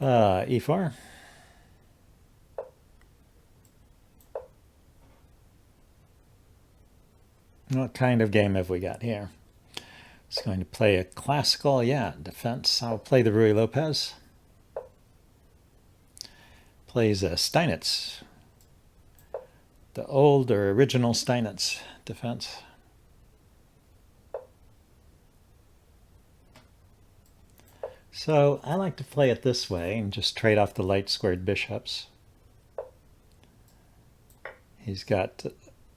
E4. What kind of game have we got here? It's going to play a classical, yeah, defense. I'll play the Ruy Lopez. Plays a Steinitz. The old or original Steinitz defense. So I like to play it this way and just trade off the light squared bishops. He's got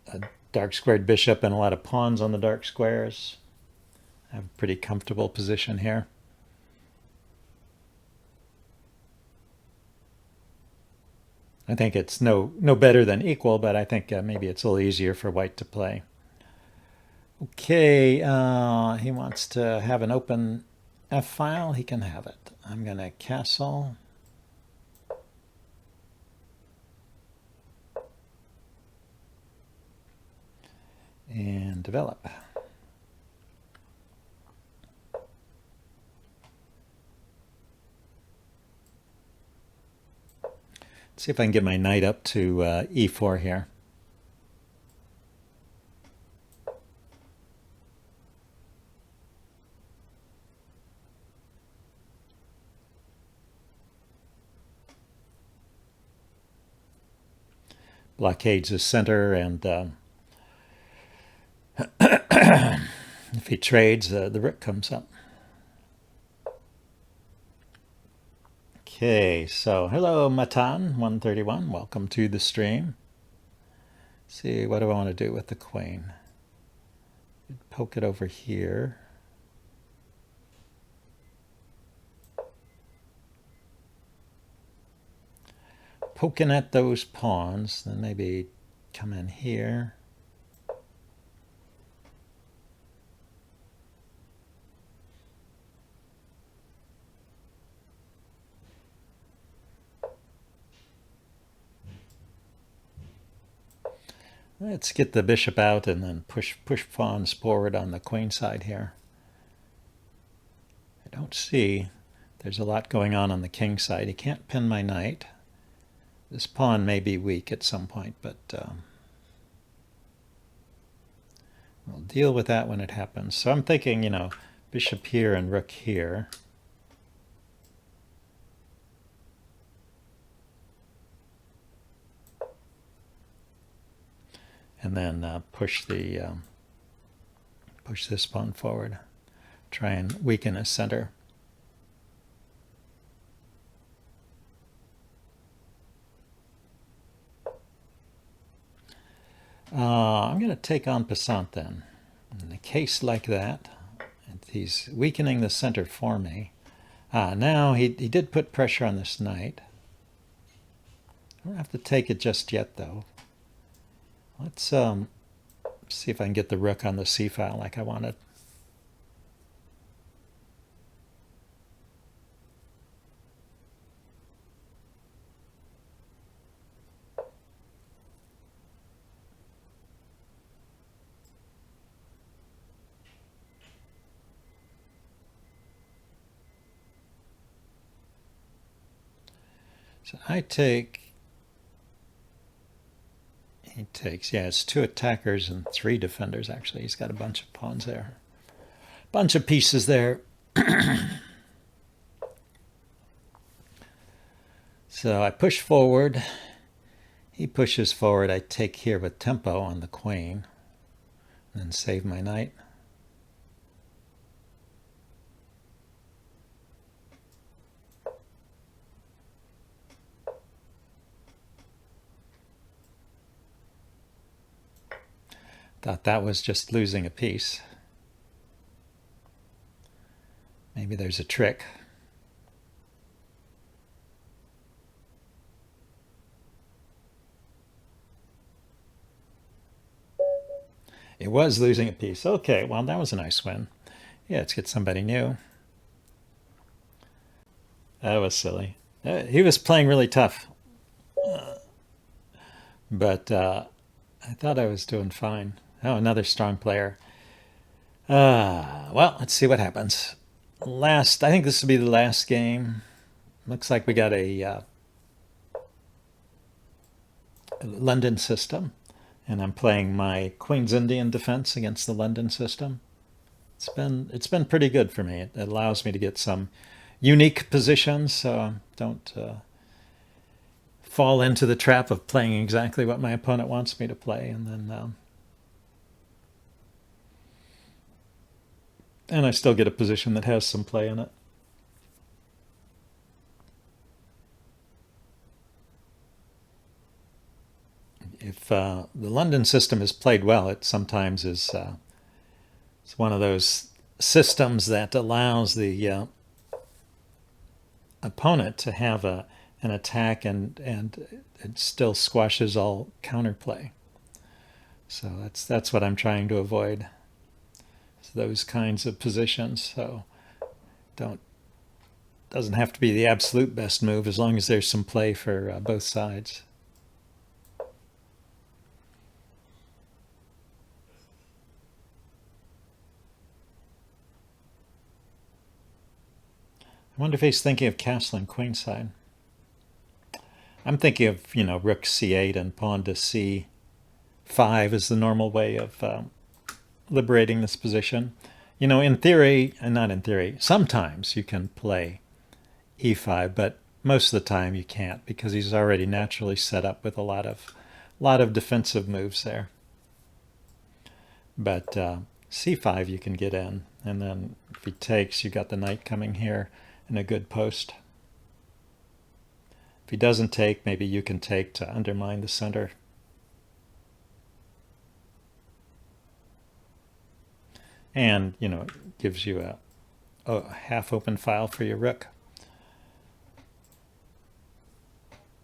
a dark squared bishop and a lot of pawns on the dark squares. I have a pretty comfortable position here. I think it's no better than equal, but I think maybe it's a little easier for white to play. Okay, he wants to have an open F file. He can have it. I'm going to castle. And develop. Let's see if I can get my knight up to E4 here. Blockades the center, and if he trades, the rook comes up. Okay, so hello Matan131, welcome to the stream. Let's see, what do I want to do with the queen? Poke it over here. Poking at those pawns, then maybe come in here. Let's get the bishop out and then push pawns forward on the queen side here. I don't see. There's a lot going on the king side. He can't pin my knight. This pawn may be weak at some point, but we'll deal with that when it happens. So I'm thinking, you know, bishop here and rook here. And then push this pawn forward. Try and weaken his center. I'm going to take en passant then. In a case like that, he's weakening the center for me. Now he did put pressure on this knight. I don't have to take it just yet, though. Let's see if I can get the rook on the c file like I wanted. So I take, he takes, yeah, it's 2 attackers and 3 defenders, actually. He's got a bunch of pawns there. Bunch of pieces there. So I push forward. He pushes forward. I take here with tempo on the queen and then save my knight. Thought that was just losing a piece. Maybe there's a trick. It was losing a piece. Okay, well, that was a nice win. Yeah, let's get somebody new. That was silly. He was playing really tough. But I thought I was doing fine. Oh, another strong player. Well, let's see what happens. I think this will be the last game. Looks like we got a London system, and I'm playing my Queen's Indian defense against the London system. It's been pretty good for me. It allows me to get some unique positions, so I don't fall into the trap of playing exactly what my opponent wants me to play, and I still get a position that has some play in it. If the London system is played well, it sometimes is it's one of those systems that allows the opponent to have an attack and it still squashes all counterplay. So that's what I'm trying to avoid. Those kinds of positions. So doesn't have to be the absolute best move as long as there's some play for both sides. I wonder if he's thinking of castling queenside. I'm thinking of, rook c8 and pawn to c5 is the normal way of liberating this position. In theory, and not in theory, sometimes you can play e5, but most of the time you can't because he's already naturally set up with a lot of defensive moves there. But c5 you can get in, and then if he takes, you got the knight coming here and a good post. If he doesn't take, maybe you can take to undermine the center. And, it gives you a half-open file for your rook,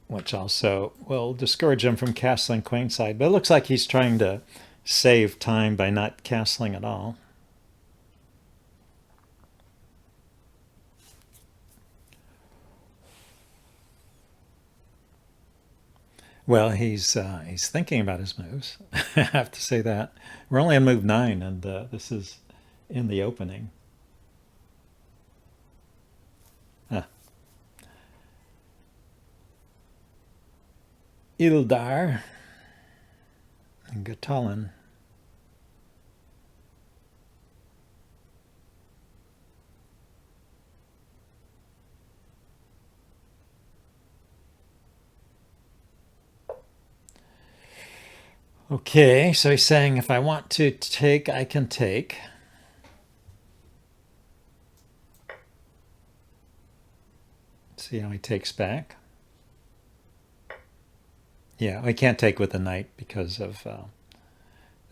which also will discourage him from castling queenside. But it looks like he's trying to save time by not castling at all. Well, he's thinking about his moves. I have to say that. We're only on move 9, and this is in the opening. Ildar and Gatalin. Okay, so he's saying if I want to take, I can take. See how he takes back. Yeah, I can't take with the knight because of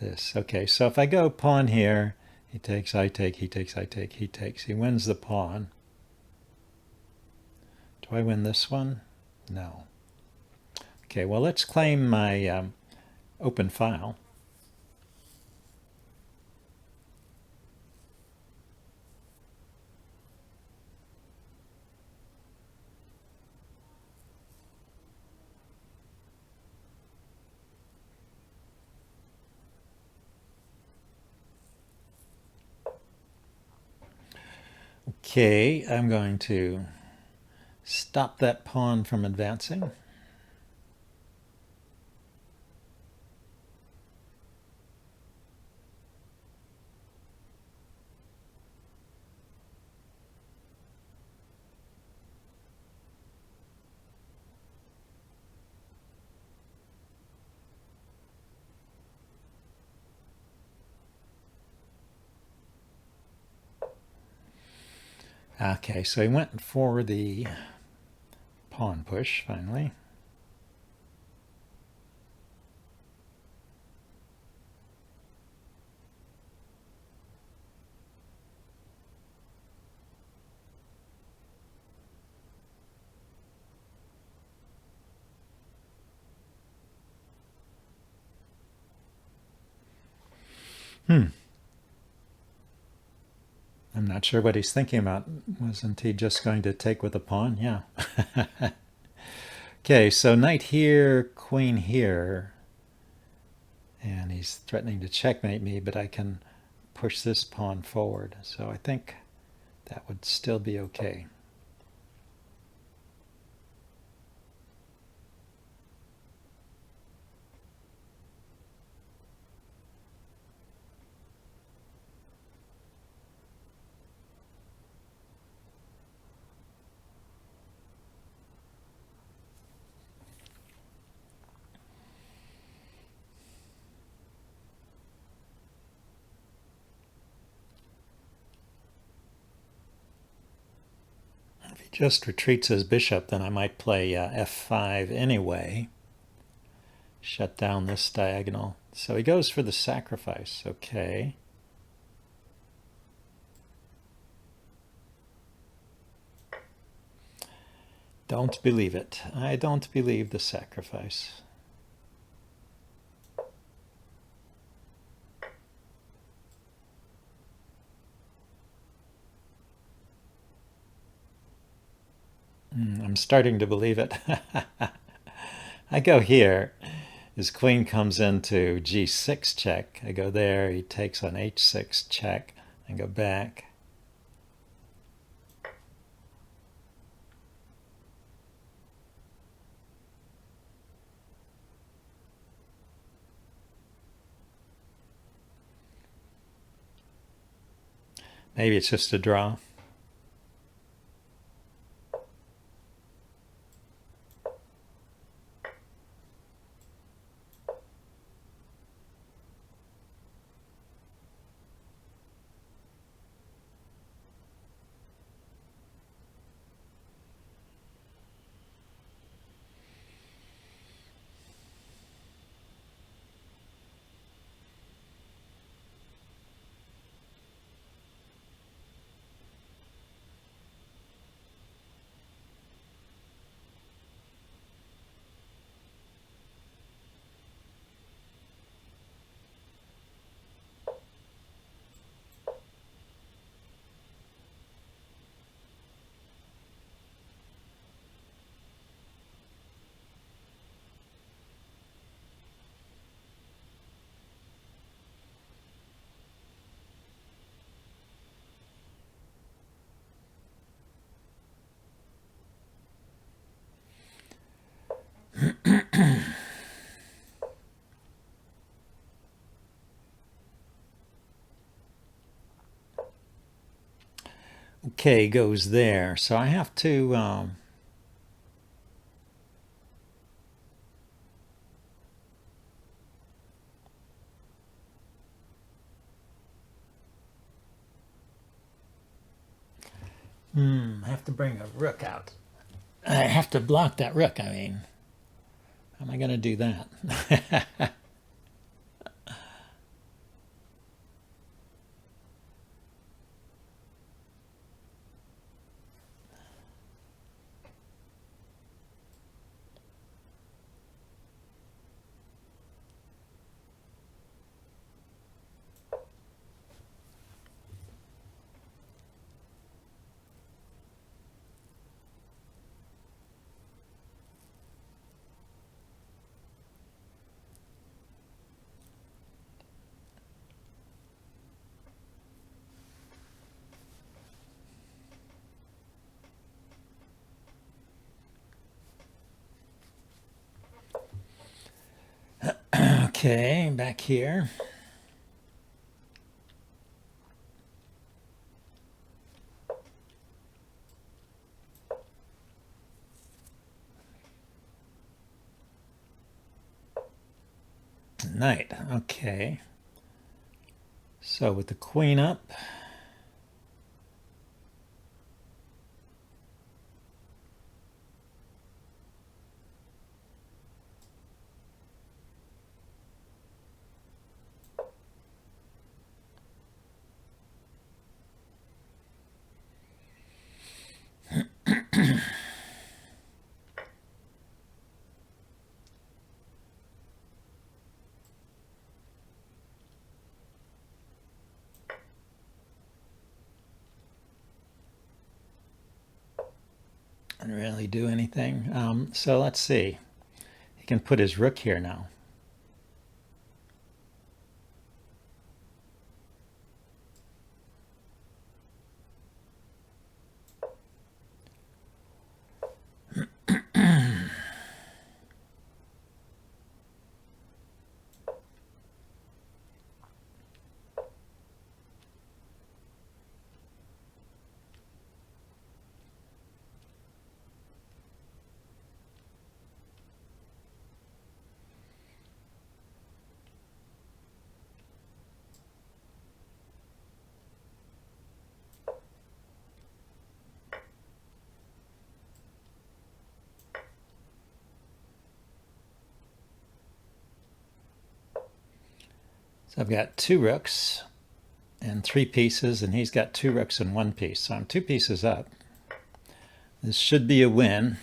this. Okay, so if I go pawn here, he takes, I take, he takes, I take, he takes. He wins the pawn. Do I win this one? No. Okay, well, let's claim my open file. Okay, I'm going to stop that pawn from advancing. Okay, so he went for the pawn push finally. I'm not sure what he's thinking about. Wasn't he just going to take with a pawn? Yeah. Okay, so knight here, queen here. And he's threatening to checkmate me, but I can push this pawn forward. So I think that would still be okay. he just retreats his bishop, then I might play f5 anyway. Shut down this diagonal. So he goes for the sacrifice. Okay. Don't believe it. I don't believe the sacrifice. I'm starting to believe it. I go here. His queen comes into g6 check. I go there. He takes on h6 check. I go back. Maybe it's just a draw. Okay, goes there. So I have to I have to bring a rook out. I have to block that rook. I mean, how am I going to do that? Okay, back here. Knight. Okay. So with the queen up. Didn't really do anything. So let's see. He can put his rook here now. So I've got 2 rooks and 3 pieces, and he's got 2 rooks and 1 piece. So I'm 2 pieces up. This should be a win.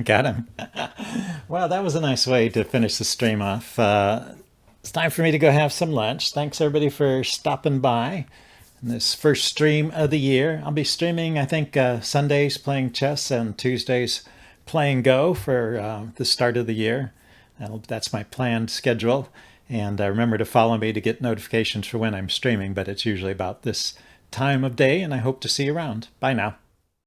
Got him. Well, that was a nice way to finish the stream off. It's time for me to go have some lunch. Thanks everybody for stopping by in this first stream of the year. I'll be streaming, I think, Sundays playing chess and Tuesdays playing Go for the start of the year. That's my planned schedule. And remember to follow me to get notifications for when I'm streaming, but it's usually about this time of day, and I hope to see you around. Bye now.